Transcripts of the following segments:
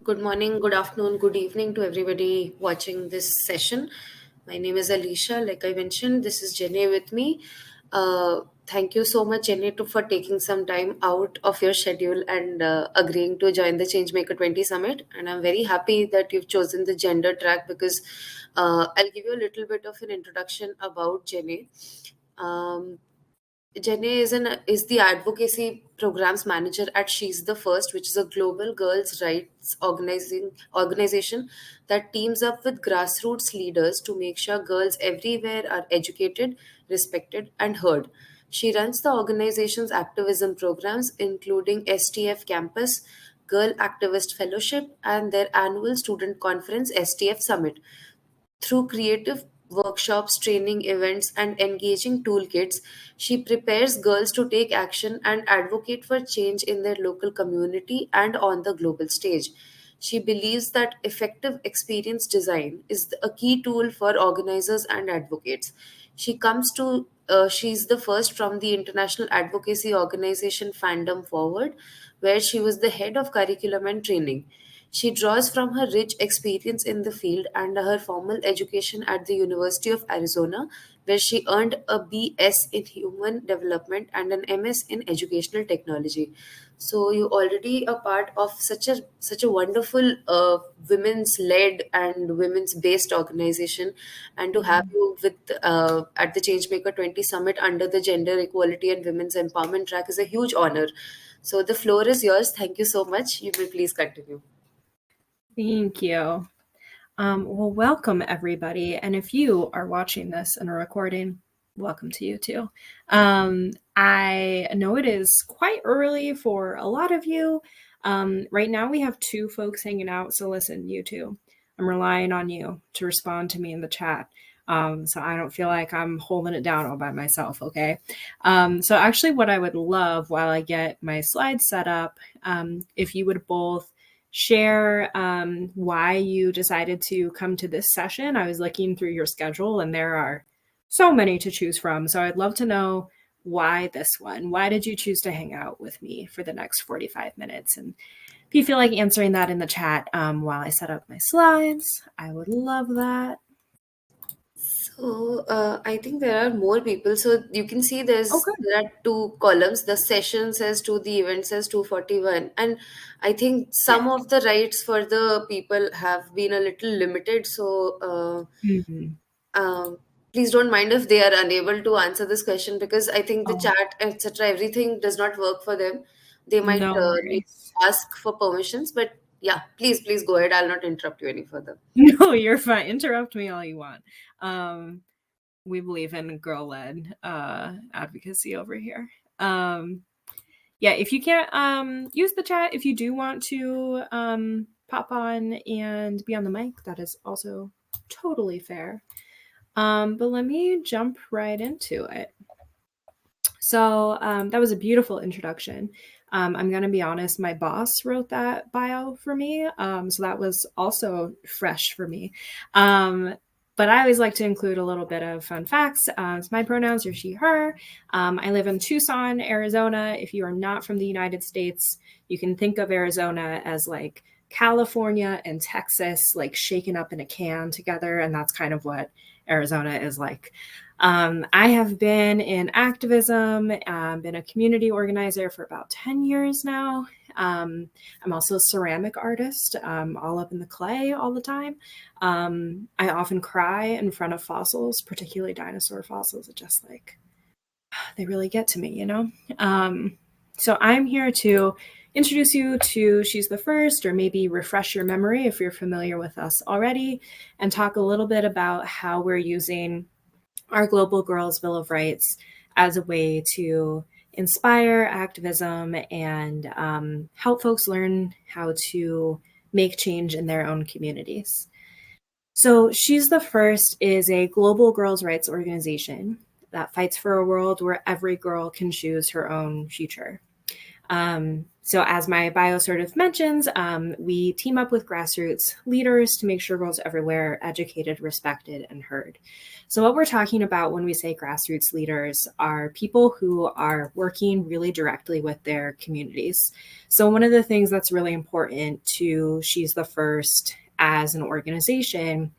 Good morning, good afternoon, good evening to everybody watching this session. My name is Alicia. Like I mentioned, this is Janae with me. Thank you so much, Janae, for taking some time out of your schedule and agreeing to join the Changemaker 20 Summit. And I'm very happy that you've chosen the gender track because I'll give you a little bit of an introduction about Janae. Um, Jenny is the advocacy programs manager at She's the First, which is a global girls' rights organization that teams up with grassroots leaders to make sure girls everywhere are educated, respected, and heard. She runs the organization's activism programs, including STF Campus, Girl Activist Fellowship, and their annual student conference, STF Summit. Through creative workshops, training events, and engaging toolkits, she prepares girls to take action and advocate for change in their local community and on the global stage. She believes that effective experience design is a key tool for organizers and advocates. She's the first from the International Advocacy Organization Fandom Forward, where she was the head of curriculum and training. She draws from her rich experience in the field and her formal education at the University of Arizona, where she earned a BS in Human Development and an MS in Educational Technology. So you already a part of such a wonderful women's led and women's based organization, and to have you with at the Changemaker 20 Summit under the Gender Equality and Women's Empowerment track is a huge honor. So the floor is yours. Thank you so much. You may please continue. Thank you. Well, welcome everybody. And if you are watching this in a recording, welcome to you too. I know it is quite early for a lot of you. Right now we have 2 folks hanging out. So listen, you two, I'm relying on you to respond to me in the chat. So I don't feel like I'm holding it down all by myself, okay? So actually what I would love while I get my slides set up, if you would both share why you decided to come to this session. I was looking through your schedule and there are so many to choose from. So I'd love to know why this one. Why did you choose to hang out with me for the next 45 minutes? And if you feel like answering that in the chat while I set up my slides, I would love that. So I think there are more people. So you can see there are 2 columns. The session says 2, the event says 241, and I think some of the rights for the people have been a little limited. So please don't mind if they are unable to answer this question because I think the chat, etc., everything does not work for them. They might need to ask for permissions, but yeah, please go ahead. I'll not interrupt you any further. No, you're fine. Interrupt me all you want. We believe in girl-led advocacy over here. Yeah, if you can't use the chat, if you do want to pop on and be on the mic, that is also totally fair. But let me jump right into it. So that was a beautiful introduction. I'm going to be honest, my boss wrote that bio for me. So that was also fresh for me. But I always like to include a little bit of fun facts. My pronouns are she, her. I live in Tucson, Arizona. If you are not from the United States, you can think of Arizona as like California and Texas, like shaken up in a can together. And that's kind of what Arizona is like. I have been in activism, been a community organizer for about 10 years now. I'm also a ceramic artist, all up in the clay all the time. I often cry in front of fossils, particularly dinosaur fossils. It just like, they really get to me, you know? So I'm here to introduce you to She's the First, or maybe refresh your memory if you're familiar with us already, and talk a little bit about how we're using our Global Girls Bill of Rights as a way to inspire activism and help folks learn how to make change in their own communities. So She's the First is a global girls' rights organization that fights for a world where every girl can choose her own future. So as my bio sort of mentions, we team up with grassroots leaders to make sure girls everywhere are educated, respected, and heard. So what we're talking about when we say grassroots leaders are people who are working really directly with their communities. So one of the things that's really important to She's the First as an organization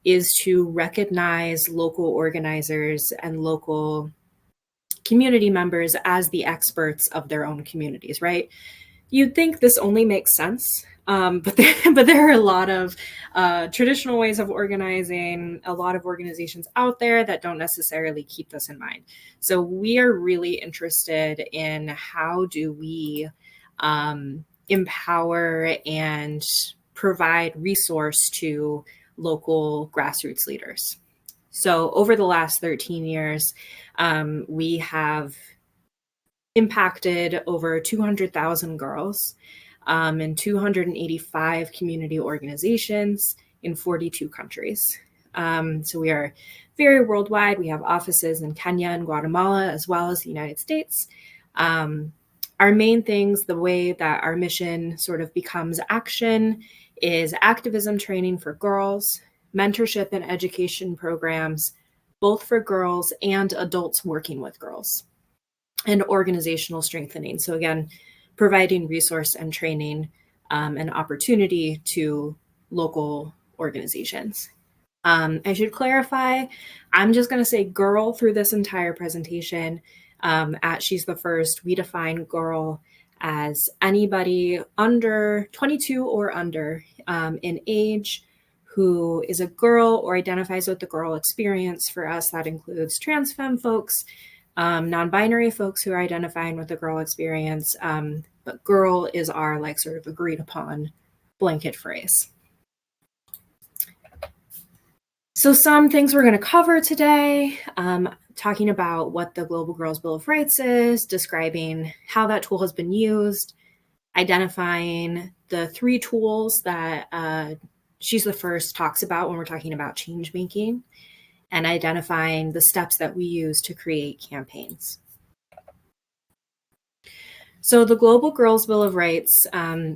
is to recognize local organizers and local community members as the experts of their own communities, right? You'd think this only makes sense, but there are a lot of traditional ways of organizing, a lot of organizations out there that don't necessarily keep this in mind. So we are really interested in how do we empower and provide resource to local grassroots leaders. So over the last 13 years, we have impacted over 200,000 girls in 285 community organizations in 42 countries. So we are very worldwide. We have offices in Kenya and Guatemala, as well as the United States. Our main things, the way that our mission sort of becomes action, is activism training for girls, mentorship and education programs, both for girls and adults working with girls, and organizational strengthening. So again, providing resource and training and opportunity to local organizations. I should clarify, I'm just going to say girl through this entire presentation. At She's the First, we define girl as anybody under 22 or under in age who is a girl or identifies with the girl experience. For us, that includes trans femme folks, non-binary folks who are identifying with the girl experience, but girl is our like sort of agreed upon blanket phrase. So some things we're going to cover today, talking about what the Global Girls Bill of Rights is, describing how that tool has been used, identifying the 3 tools that She's the First talks about when we're talking about change making, and identifying the steps that we use to create campaigns. So the Global Girls Bill of Rights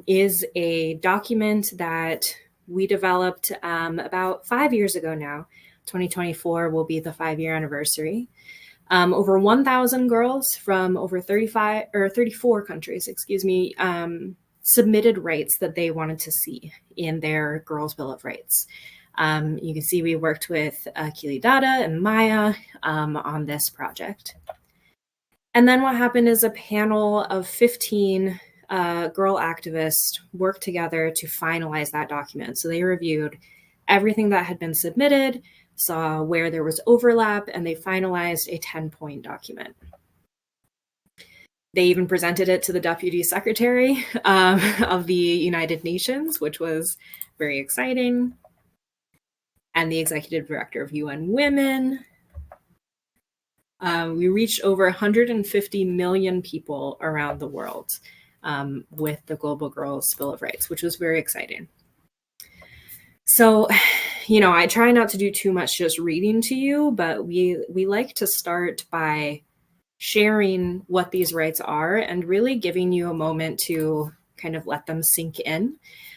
is a document that we developed about 5 years ago now. 2024 will be the 5-year anniversary. Over 1,000 girls from over 34 countries, submitted rights that they wanted to see in their Girls Bill of Rights. You can see we worked with Kili Dada and Maya on this project. And then what happened is a panel of 15 girl activists worked together to finalize that document. So they reviewed everything that had been submitted, saw where there was overlap, and they finalized a 10-point document. They even presented it to the Deputy Secretary of the United Nations, which was very exciting, and the Executive Director of UN Women. We reached over 150 million people around the world with the Global Girls Bill of Rights, which was very exciting. So, I try not to do too much just reading to you, but we like to start by sharing what these rights are and really giving you a moment to kind of let them sink in.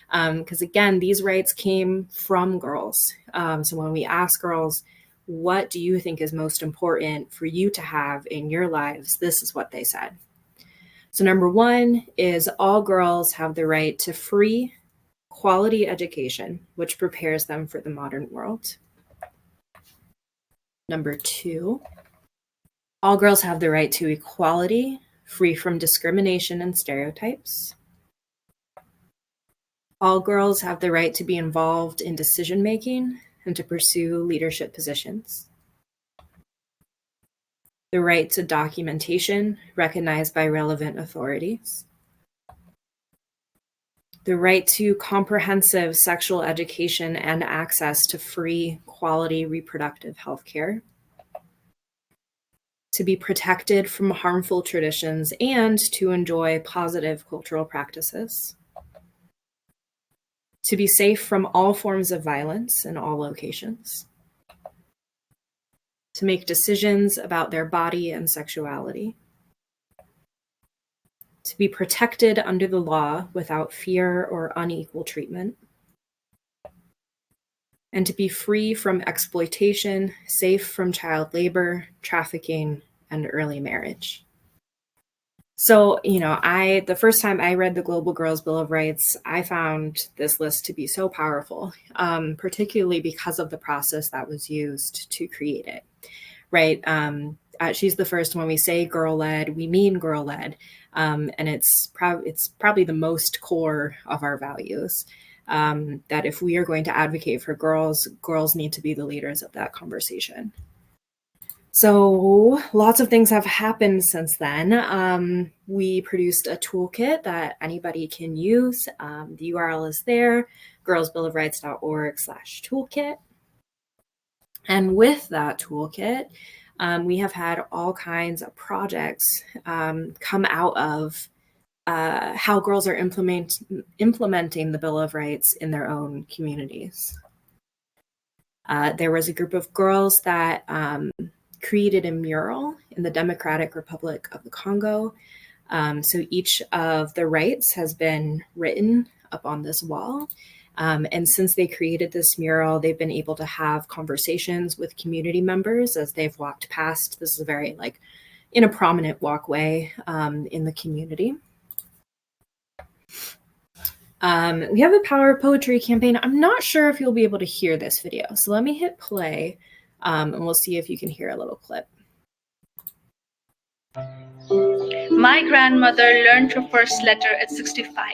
Because again, these rights came from girls. So when we ask girls, what do you think is most important for you to have in your lives? This is what they said. So number 1 is all girls have the right to free, quality education, which prepares them for the modern world. Number 2, all girls have the right to equality, free from discrimination and stereotypes. All girls have the right to be involved in decision-making and to pursue leadership positions. The right to documentation recognized by relevant authorities. The right to comprehensive sexual education and access to free, quality reproductive health care. To be protected from harmful traditions and to enjoy positive cultural practices. To be safe from all forms of violence in all locations. To make decisions about their body and sexuality. to be protected under the law without fear or unequal treatment, and to be free from exploitation, safe from child labor, trafficking, and early marriage. So, the first time I read the Global Girls Bill of Rights, I found this list to be so powerful, particularly because of the process that was used to create it, right? She's the first. When we say girl-led, we mean girl-led, and it's probably the most core of our values. That if we are going to advocate for girls, girls need to be the leaders of that conversation. So lots of things have happened since then. We produced a toolkit that anybody can use. The URL is there, girlsbillofrights.org/toolkit. And with that toolkit, we have had all kinds of projects come out of how girls are implementing the Bill of Rights in their own communities. There was a group of girls that created a mural in the Democratic Republic of the Congo. So each of the rights has been written up on this wall. And since they created this mural, they've been able to have conversations with community members as they've walked past. This is very in a prominent walkway in the community. We have a Power Poetry campaign. I'm not sure if you'll be able to hear this video. So let me hit play and we'll see if you can hear a little clip. My grandmother learned her first letter at 65.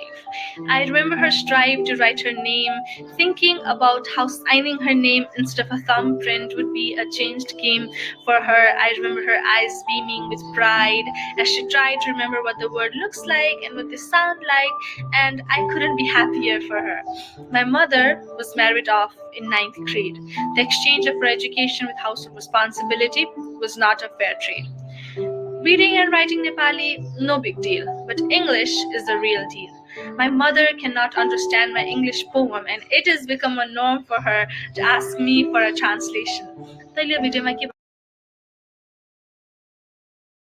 I remember her strive to write her name, thinking about how signing her name instead of a thumbprint would be a changed game for her. I remember her eyes beaming with pride as she tried to remember what the word looks like and what they sound like, and I couldn't be happier for her. My mother was married off in 9th grade. The exchange of her education with household responsibility was not a fair trade. Reading and writing Nepali, no big deal, but English is the real deal. My mother cannot understand my English poem, and it has become a norm for her to ask me for a translation.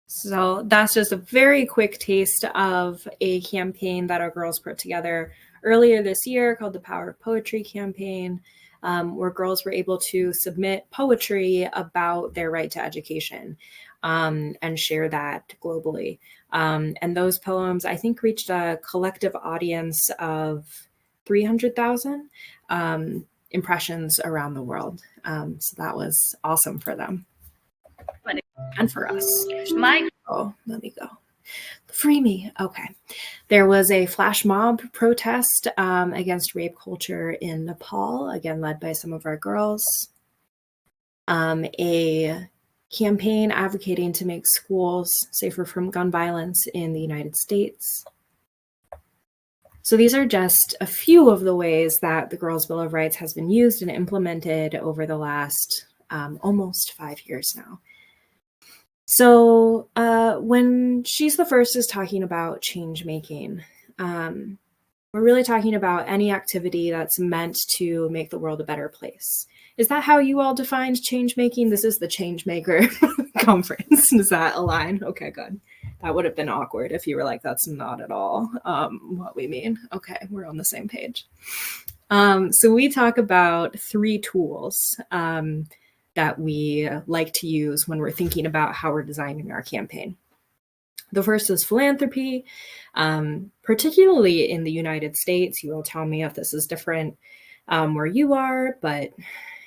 So that's just a very quick taste of a campaign that our girls put together earlier this year called the Power of Poetry campaign, where girls were able to submit poetry about their right to education. And share that globally. And those poems, I think, reached a collective audience of 300,000 impressions around the world. So that was awesome for them. And for us. Let me go. Free me. Okay. There was a flash mob protest against rape culture in Nepal, again, led by some of our girls. A campaign advocating to make schools safer from gun violence in the United States. So these are just a few of the ways that the Girls' Bill of Rights has been used and implemented over the last almost 5 years now. So when She's the First is talking about change making, we're really talking about any activity that's meant to make the world a better place. Is that how you all defined change making? This is the Change Maker conference. Does that align? Okay, good. That would have been awkward if you were like, that's not at all what we mean. Okay, we're on the same page. So we talk about 3 tools that we like to use when we're thinking about how we're designing our campaign. The first is philanthropy, particularly in the United States. You will tell me if this is different where you are, but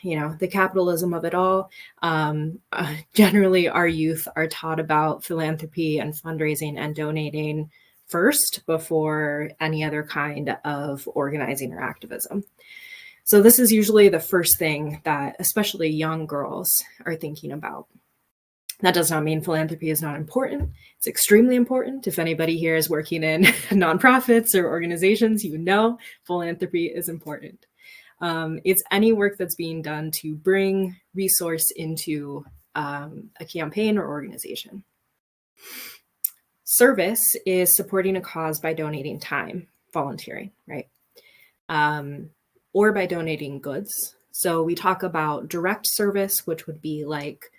the capitalism of it all. Generally, our youth are taught about philanthropy and fundraising and donating first before any other kind of organizing or activism. So this is usually the first thing that especially young girls are thinking about. That does not mean philanthropy is not important. It's extremely important. If anybody here is working in nonprofits or organizations, philanthropy is important. It's any work that's being done to bring resource into a campaign or organization. Service is supporting a cause by donating time, volunteering, right? Or by donating goods. So we talk about direct service, which would be like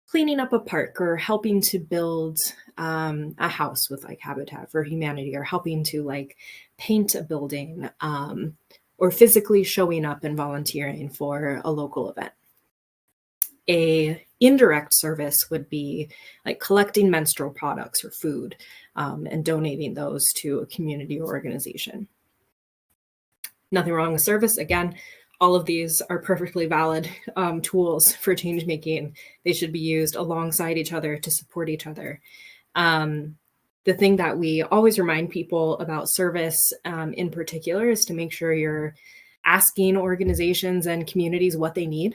cleaning up a park or helping to build a house with like Habitat for Humanity, or helping to like paint a building, or physically showing up and volunteering for a local event. A indirect service would be like collecting menstrual products or food, and donating those to a community or organization. Nothing wrong with service. Again, all of these are perfectly valid tools for change making. They should be used alongside each other to support each other. The thing that we always remind people about service in particular is to make sure you're asking organizations and communities what they need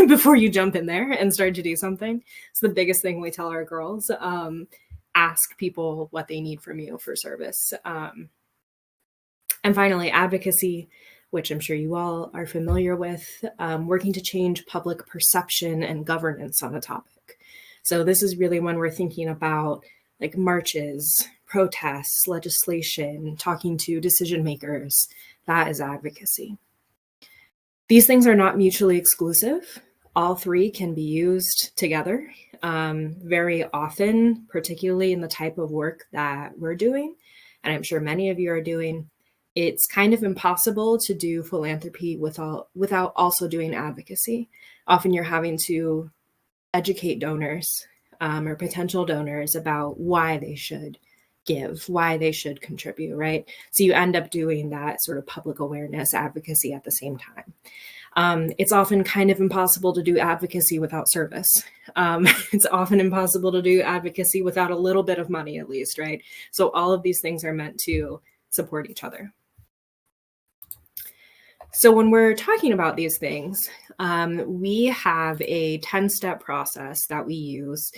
before you jump in there and start to do something. It's the biggest thing we tell our girls. Ask people what they need from you for service. And finally, advocacy, which I'm sure you all are familiar with, working to change public perception and governance on a topic. So this is really when we're thinking about like marches, protests, legislation, talking to decision makers. That is advocacy. These things are not mutually exclusive. All three can be used together. Very often, particularly in the type of work that we're doing, and I'm sure many of you are doing, it's kind of impossible to do philanthropy without also doing advocacy. Often you're having to educate donors or potential donors about why they should give, why they should contribute, right? So you end up doing that sort of public awareness advocacy at the same time. It's often kind of impossible to do advocacy without service. It's often impossible to do advocacy without a little bit of money, at least, right? So all of these things are meant to support each other. So when we're talking about these things, we have a 10-step process that we use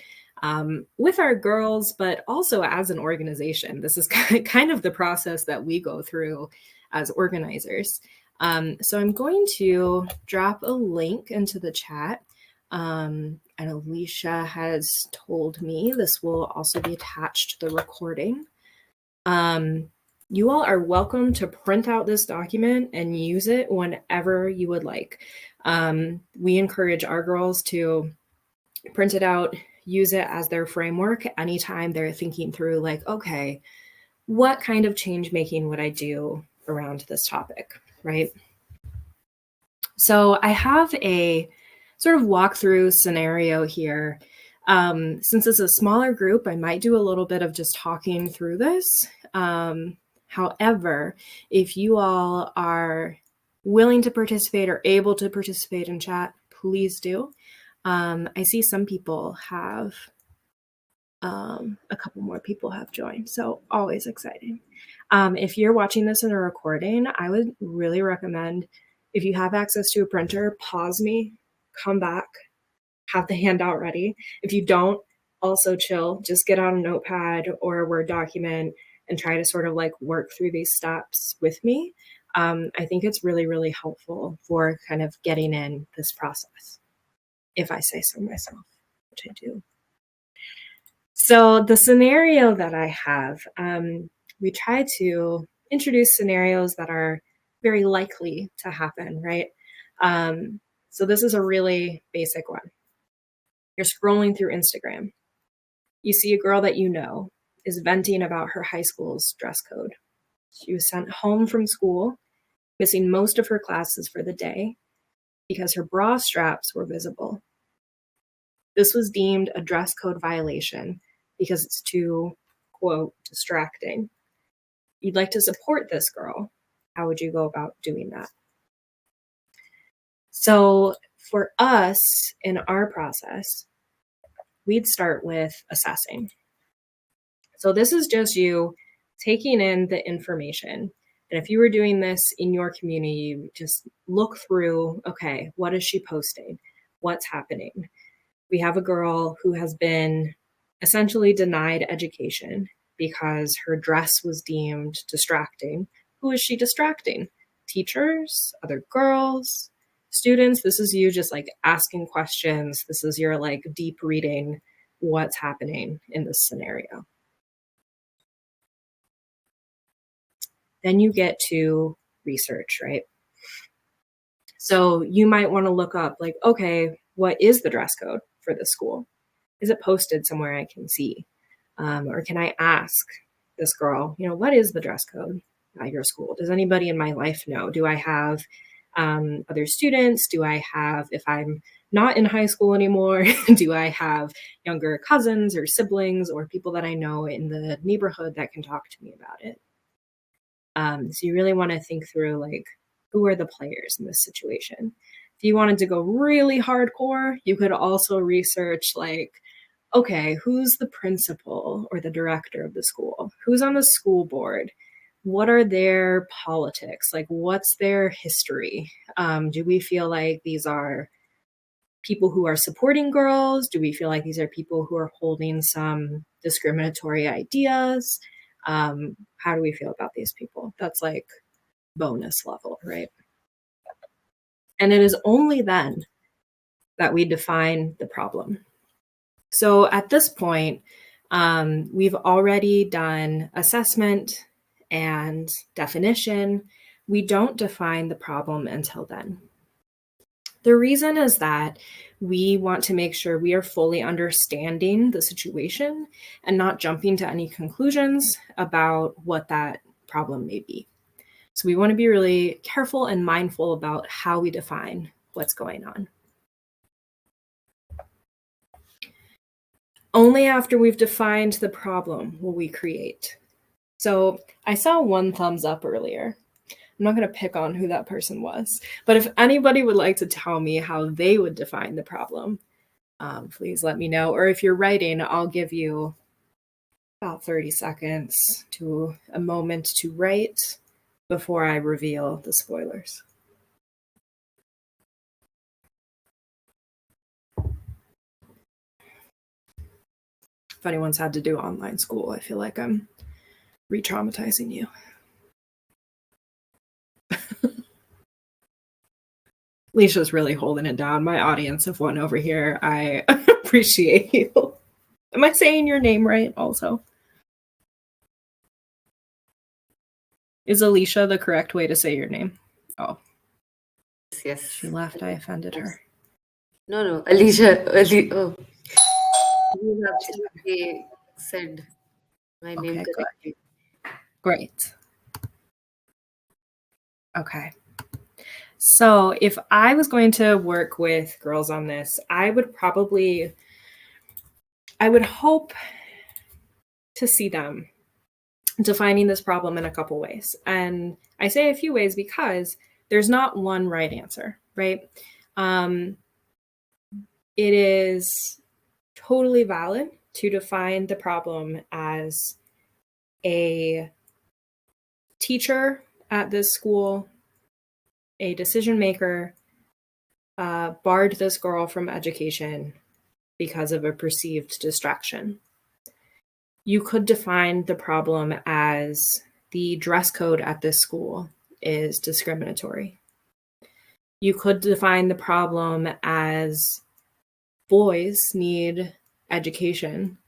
with our girls, but also as an organization. This is kind of the process that we go through as organizers. So I'm going to drop a link into the chat. And Alicia has told me this will also be attached to the recording. You all are welcome to print out this document and use it whenever you would like. We encourage our girls to print it out, use it as their framework anytime they're thinking through like, okay, what kind of change making would I do around this topic, right? So I have a sort of walkthrough scenario here. Since it's a smaller group, I might do a little bit of just talking through this. However, if you all are willing to participate or able to participate in chat, please do. I see some people have, a couple more people have joined, so always exciting. If you're watching this in a recording, I would really recommend, if you have access to a printer, pause me, come back, have the handout ready. If you don't, also chill, just get on a notepad or a Word document and try to sort of like work through these steps with me. I think it's really, really helpful for kind of getting in this process, if I say so myself, which I do. So the scenario that I have, we try to introduce scenarios that are very likely to happen, right? So this is a really basic one. You're scrolling through Instagram. You see a girl that you know is venting about her high school's dress code. She was sent home from school, missing most of her classes for the day because her bra straps were visible. This was deemed a dress code violation because it's too, quote, distracting. You'd like to support this girl. How would you go about doing that? So for us in our process, we'd start with assessing. So this is just you taking in the information. And if you were doing this in your community, you just look through, okay, what is she posting? What's happening? We have a girl who has been essentially denied education because her dress was deemed distracting. Who is she distracting? Teachers, other girls, students? This is you just like asking questions. This is your like deep reading what's happening in this scenario. Then you get to research, right? So you might want to look up like, okay, what is the dress code? for the school? Is it posted somewhere I can see? Or can I ask this girl, what is the dress code at your school? Does anybody in my life know? Do I have other students? Do I have, if I'm not in high school anymore, do I have younger cousins or siblings or people that I know in the neighborhood that can talk to me about it? So you really want to think through, like, who are the players in this situation? If you wanted to go really hardcore, you could also research, like, okay, who's the principal or the director of the school? Who's on the school board? What are their politics? Like, what's their history? Do we feel like these are people who are supporting girls? Do we feel like these are people who are holding some discriminatory ideas? How do we feel about these people? That's like bonus level, right? And it is only then that we define the problem. So at this point, we've already done assessment and definition. We don't define the problem until then. The reason is that we want to make sure we are fully understanding the situation and not jumping to any conclusions about what that problem may be. So we want to be really careful and mindful about how we define what's going on. Only after we've defined the problem will we create. So I saw one thumbs up earlier. I'm not going to pick on who that person was, but if anybody would like to tell me how they would define the problem, please let me know. Or if you're writing, I'll give you about 30 seconds to a moment to write before I reveal the spoilers. If anyone's had to do online school, I feel like I'm re-traumatizing you. Leisha's really holding it down. My audience of one over here, I appreciate you. Am I saying your name right also? Is Alicia the correct way to say your name? Oh. Yes. She left. I offended her. No, Alicia. Oh. You absolutely said my name correctly. Great. Okay. So if I was going to work with girls on this, I would hope to see them defining this problem in a couple ways. And I say a few ways because there's not one right answer, right? It is totally valid to define the problem as a teacher at this school, a decision maker, barred this girl from education because of a perceived distraction. You could define the problem as the dress code at this school is discriminatory. You could define the problem as boys need education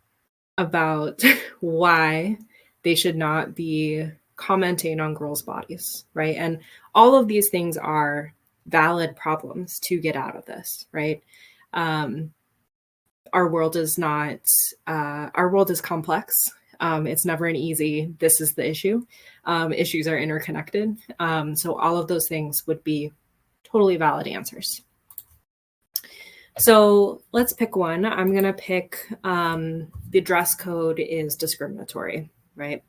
about why they should not be commenting on girls' bodies, right? And all of these things are valid problems to get out of this, right? Our world is complex. It's never an easy, this is the issue. Issues are interconnected. So all of those things would be totally valid answers. So let's pick one. I'm going to pick the dress code is discriminatory, right?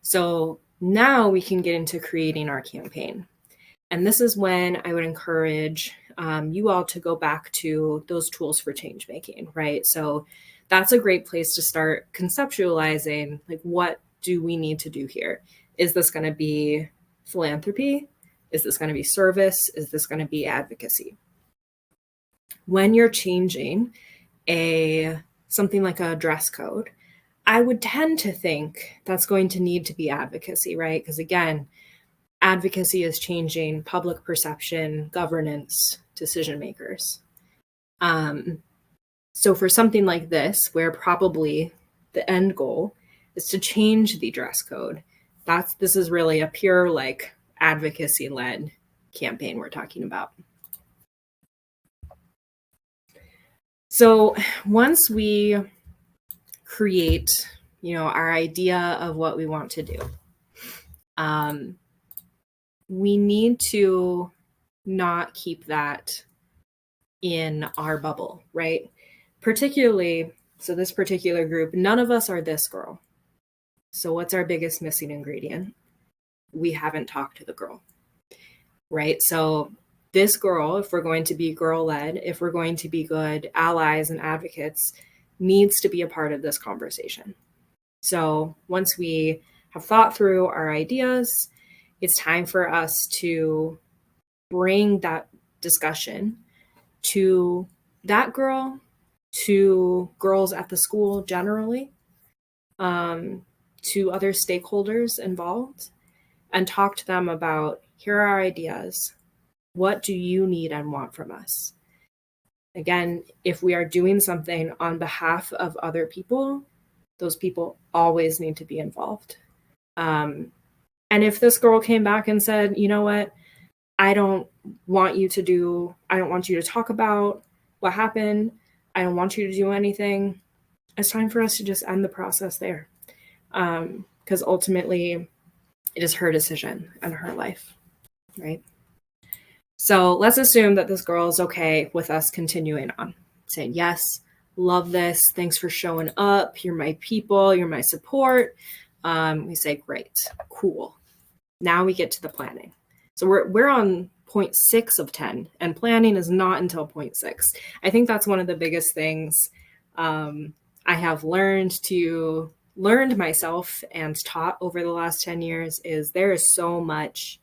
So now we can get into creating our campaign. And this is when I would encourage you all to go back to those tools for change making, right? So that's a great place to start conceptualizing, like, what do we need to do here? Is this going to be philanthropy? Is this going to be service? Is this going to be advocacy? When you're changing something like a dress code, I would tend to think that's going to need to be advocacy, right? Because again, advocacy is changing public perception, governance, decision makers. So for something like this, where probably the end goal is to change the dress code, this is really a pure, like, advocacy-led campaign we're talking about. So once we create, our idea of what we want to do, we need to not keep that in our bubble, right? Particularly, so this particular group, none of us are this girl. So what's our biggest missing ingredient? We haven't talked to the girl, right? So this girl, if we're going to be girl-led, if we're going to be good allies and advocates, needs to be a part of this conversation. So once we have thought through our ideas, it's time for us to bring that discussion to that girl, to girls at the school generally, to other stakeholders involved, and talk to them about, here are our ideas. What do you need and want from us? Again, if we are doing something on behalf of other people, those people always need to be involved. And if this girl came back and said, you know what, I don't want you to talk about what happened. I don't want you to do anything. It's time for us to just end the process there. Because ultimately it is her decision and her life, right? So let's assume that this girl is okay with us continuing on, saying, yes, love this. Thanks for showing up. You're my people. You're my support. We say, great, cool. Now we get to the planning. So we're on point 6 of 10, and planning is not until point 6. I think that's one of the biggest things I have learned myself and taught over the last 10 years is there is so much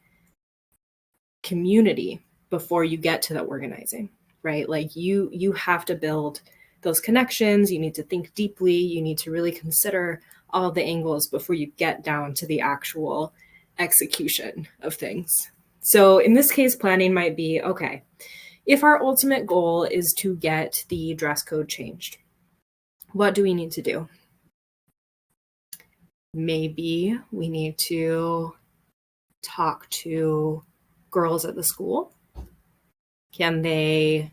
community before you get to the organizing, right? Like you have to build those connections. You need to think deeply. You need to really consider all the angles before you get down to the actual execution of things. So in this case, planning might be, okay, if our ultimate goal is to get the dress code changed, what do we need to do? Maybe we need to talk to girls at the school. Can they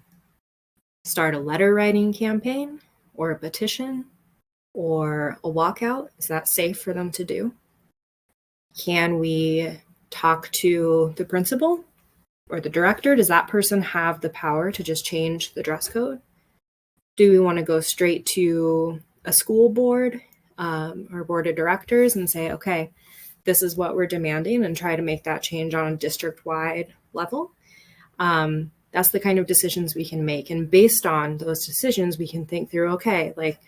start a letter writing campaign or a petition or a walkout? Is that safe for them to do? Can we talk to the principal or the director? Does that person have the power to just change the dress code? Do we want to go straight to a school board or board of directors and say, okay, this is what we're demanding, and try to make that change on a district-wide level? That's the kind of decisions we can make. And based on those decisions, we can think through, okay, like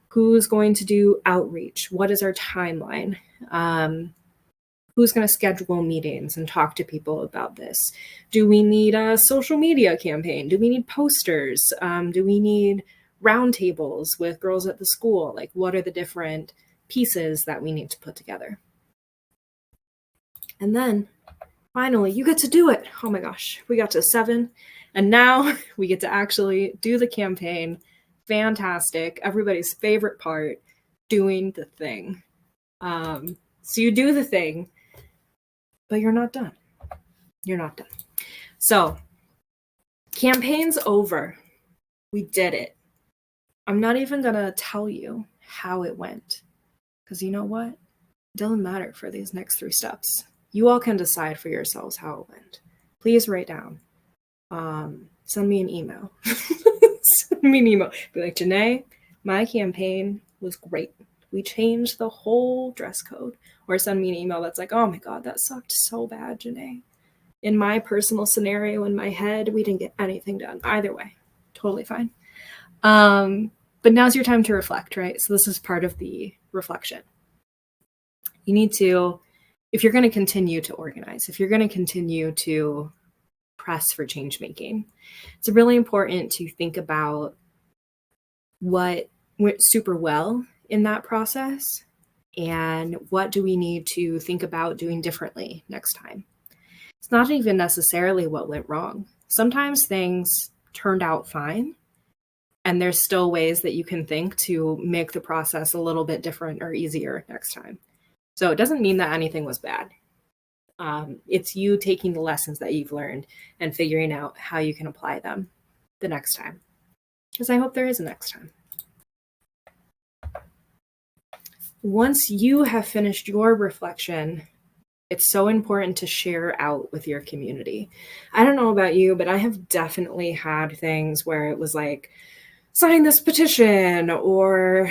who's going to do outreach? What is our timeline? Who's going to schedule meetings and talk to people about this? Do we need a social media campaign? Do we need posters? Do we need roundtables with girls at the school? Like, what are the different pieces that we need to put together? And then finally, you get to do it. Oh my gosh, we got to 7. And now we get to actually do the campaign. Fantastic. Everybody's favorite part, doing the thing. So you do the thing, but you're not done. You're not done. So campaign's over. We did it. I'm not even going to tell you how it went, because you know what? It doesn't matter for these next 3 steps. You all can decide for yourselves how it went. Please write down. Send me an email. Send me an email. Be like, Janae, my campaign was great. We changed the whole dress code. Or send me an email that's like, oh my God, that sucked so bad, Janae. In my personal scenario, in my head, we didn't get anything done. Either way, totally fine. But now's your time to reflect, right? So this is part of the reflection. You need to, if you're going to continue to organize, if you're going to continue to press for change making, it's really important to think about what went super well in that process and what do we need to think about doing differently next time. It's not even necessarily what went wrong. Sometimes things turned out fine, and there's still ways that you can think to make the process a little bit different or easier next time. So it doesn't mean that anything was bad. It's you taking the lessons that you've learned and figuring out how you can apply them the next time. because I hope there is a next time. Once you have finished your reflection, it's so important to share out with your community. I don't know about you, but I have definitely had things where it was like, sign this petition, or,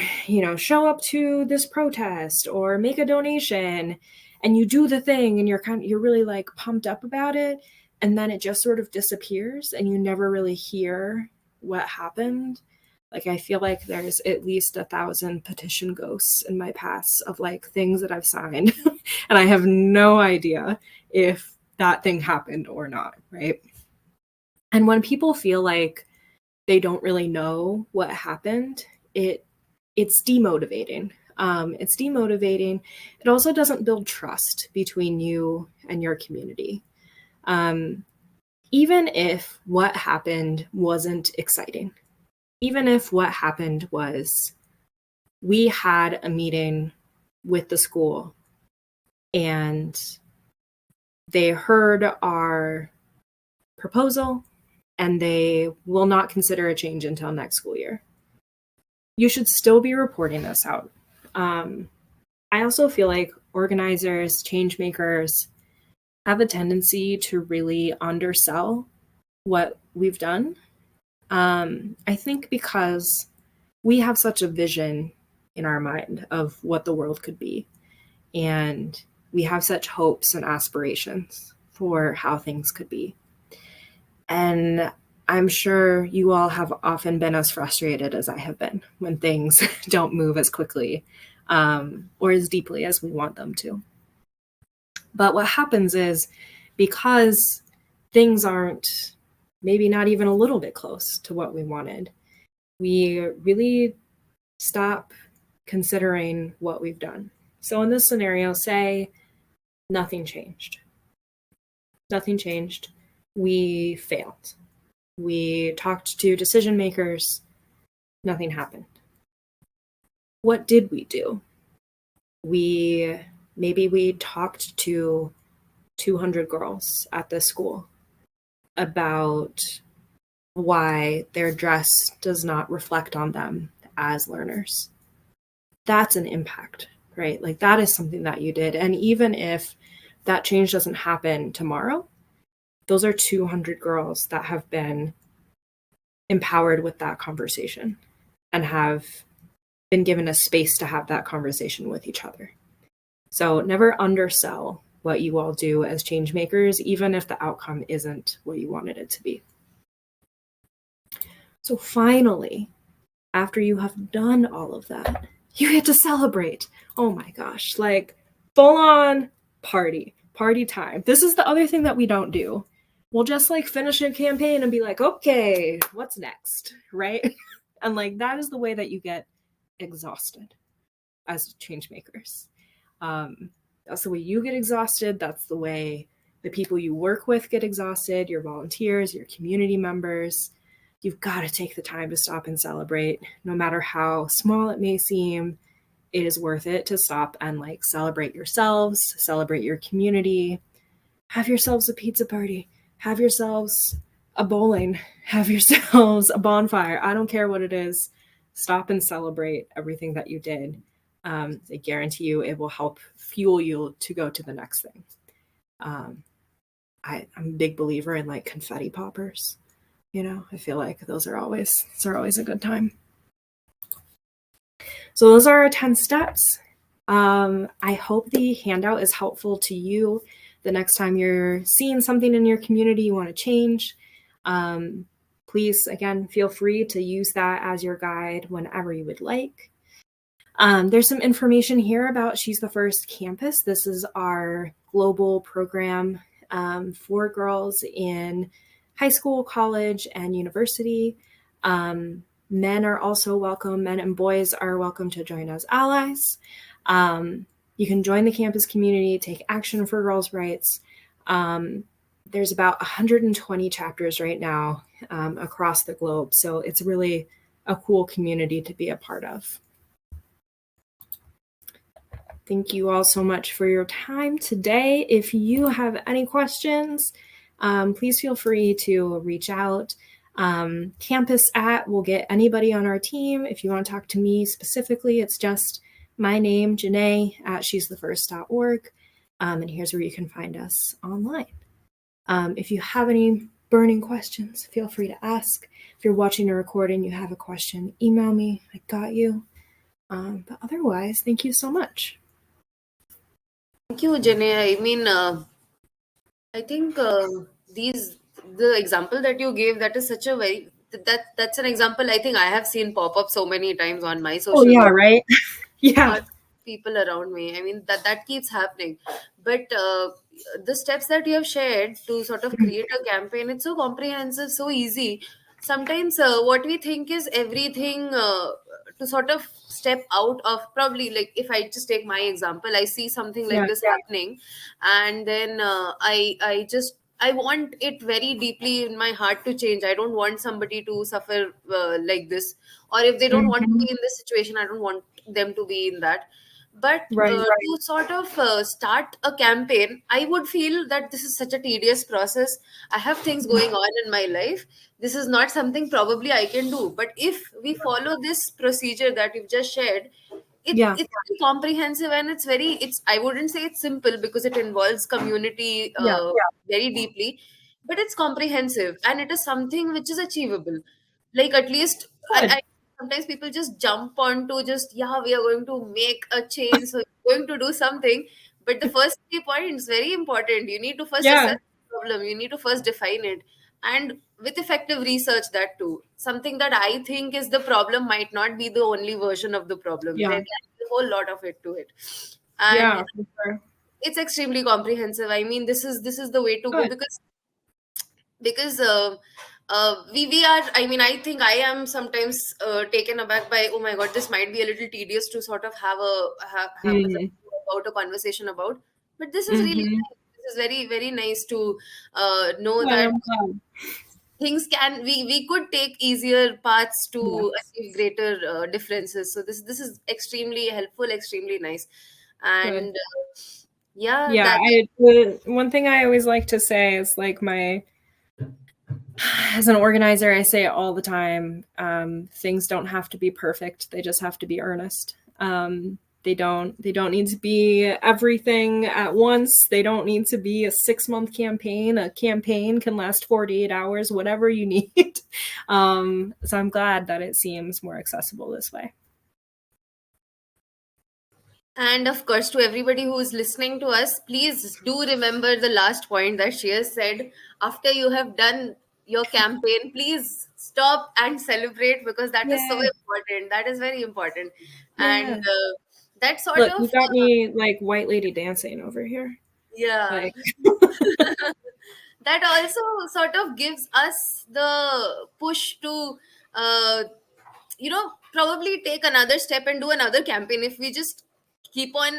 show up to this protest, or make a donation, and you do the thing and you're really like pumped up about it, and then it just sort of disappears and you never really hear what happened. Like, I feel like there's at least 1,000 petition ghosts in my past of like things that I've signed and I have no idea if that thing happened or not, right? And when people feel like they don't really know what happened, it's demotivating. It's demotivating. It also doesn't build trust between you and your community. Even if what happened wasn't exciting, even if what happened was we had a meeting with the school and they heard our proposal and they will not consider a change until next school year, you should still be reporting this out. I also feel like organizers, change makers have a tendency to really undersell what we've done. I think because we have such a vision in our mind of what the world could be, and we have such hopes and aspirations for how things could be. And I'm sure you all have often been as frustrated as I have been when things don't move as quickly or as deeply as we want them to. But what happens is, because things aren't maybe not even a little bit close to what we wanted, we really stop considering what we've done. So in this scenario, say nothing changed. Nothing changed. We failed. We talked to decision makers. Nothing happened. What did we do? Maybe we talked to 200 girls at this school about why their dress does not reflect on them as learners. That's an impact, right? Like, that is something that you did. And even if that change doesn't happen tomorrow, those are 200 girls that have been empowered with that conversation and have been given a space to have that conversation with each other. So never undersell what you all do as change makers, even if the outcome isn't what you wanted it to be. So finally, after you have done all of that, you get to celebrate. Oh my gosh, like full on party time. This is the other thing that we don't do. We'll just like finish a campaign and be like, okay, what's next, right? And like, that is the way that you get exhausted as change makers. That's the way you get exhausted. That's the way the people you work with get exhausted, your volunteers, your community members. You've got to take the time to stop and celebrate. No matter how small it may seem, it is worth it to stop and like celebrate yourselves, celebrate your community. Have yourselves a pizza party. Have yourselves a bowling. Have yourselves a bonfire. I don't care what it is. Stop and celebrate everything that you did. I guarantee you it will help fuel you to go to the next thing. I'm a big believer in like confetti poppers. I feel like those are always a good time. So those are our 10 steps. I hope the handout is helpful to you the next time you're seeing something in your community you want to change. Please, again, feel free to use that as your guide whenever you would like. There's some information here about She's the First Campus. This is our global program for girls in high school, college, and university. Men are also welcome. Men and boys are welcome to join as allies. You can join the campus community, take action for girls' rights. There's about 120 chapters right now across the globe. So it's really a cool community to be a part of. Thank you all so much for your time today. If you have any questions, please feel free to reach out. Campus @ will get anybody on our team. If you want to talk to me specifically, it's just my name, Janae, at she'sthefirst.org. And here's where you can find us online. If you have any burning questions, feel free to ask. If you're watching a recording, you have a question, email me. I got you. But otherwise, thank you so much. Thank you, Janae. I mean, I think the example that you gave, that is such a very that's an example I think I have seen pop up so many times on my social yeah, media. right? Yeah. People around me. I mean, that keeps happening. But the steps that you have shared to sort of create a campaign, it's so comprehensive, so easy. Sometimes what we think is everything, to sort of step out of, probably, like, if I just take my example, I see something like this happening, and then I want it very deeply in my heart to change. I don't want somebody to suffer like this, or if they don't want to be in this situation, I don't want them to be in that. But to sort of start a campaign, I would feel that this is such a tedious process. I have things going on in my life. This is not something probably I can do. But if we follow this procedure that you've just shared, it's very comprehensive, and it's I wouldn't say it's simple, because it involves community very deeply, but it's comprehensive, and it is something which is achievable. Like, at least I sometimes people just jump on to just, yeah, we are going to make a change, so we're going to do something. But the first 3 points, very important. You need to first assess the problem, you need to first define it, and with effective research, that too. Something that I think is the problem might not be the only version of the problem. There can be a whole lot of it to it. And for sure. it's extremely comprehensive. I mean, this is the way to go, because we are, I mean, I think I am sometimes taken aback by, oh my god, this might be a little tedious to sort of about a conversation about. But this is really nice. This is very, very nice to know that things can, we could take easier paths to achieve greater differences. So this is extremely helpful, extremely nice. And one thing I always like to say is, like, as an organizer, I say it all the time, things don't have to be perfect, they just have to be earnest. They don't need to be everything at once. They don't need to be a 6-month campaign. A campaign can last 48 hours, whatever you need. So I'm glad that it seems more accessible this way. And of course, to everybody who is listening to us, please do remember the last point that she has said. After you have done your campaign, please stop and celebrate, because that is so important. That is very important. And that sort of... you got me like white lady dancing over here. Yeah. That also sort of gives us the push to, probably take another step and do another campaign. If we just keep on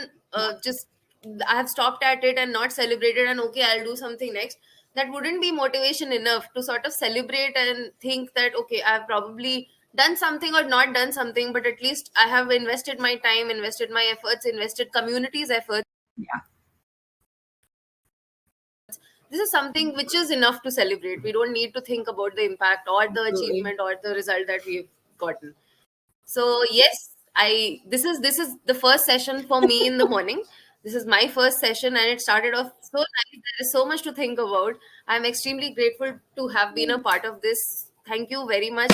just, I have stopped at it and not celebrated, and okay, I'll do something next, that wouldn't be motivation enough to sort of celebrate and think that, okay, I've probably done something or not done something, but at least I have invested my time, invested my efforts, invested community's efforts. This is something which is enough to celebrate. We don't need to think about the impact or the achievement or the result that we've gotten. So yes, this is the first session for me in the morning. This is my first session, and it started off so nice. There is so much to think about. I'm extremely grateful to have been a part of this. Thank you very much.